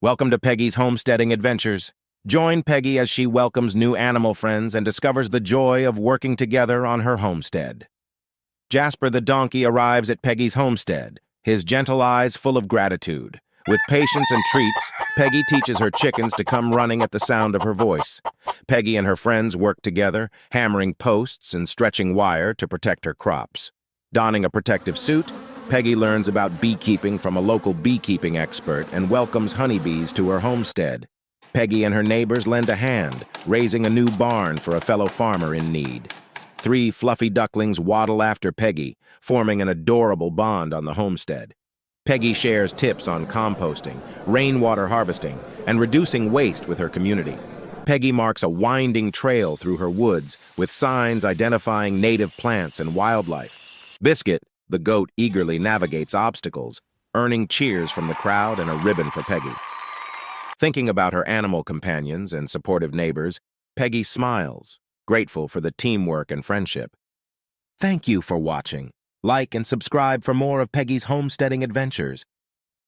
Welcome to Peggy's Homesteading Adventures. Join Peggy as she welcomes new animal friends and discovers the joy of working together on her homestead. Jasper the donkey arrives at Peggy's homestead, his gentle eyes full of gratitude. With patience and treats, Peggy teaches her chickens to come running at the sound of her voice. Peggy and her friends work together, hammering posts and stretching wire to protect her crops. Donning a protective suit, Peggy learns about beekeeping from a local beekeeping expert and welcomes honeybees to her homestead. Peggy and her neighbors lend a hand, raising a new barn for a fellow farmer in need. 3 fluffy ducklings waddle after Peggy, forming an adorable bond on the homestead. Peggy shares tips on composting, rainwater harvesting, and reducing waste with her community. Peggy marks a winding trail through her woods with signs identifying native plants and wildlife. Biscuit, the goat, eagerly navigates obstacles, earning cheers from the crowd and a ribbon for Peggy. Thinking about her animal companions and supportive neighbors, Peggy smiles, grateful for the teamwork and friendship. Thank you for watching. Like and subscribe for more of Peggy's homesteading adventures.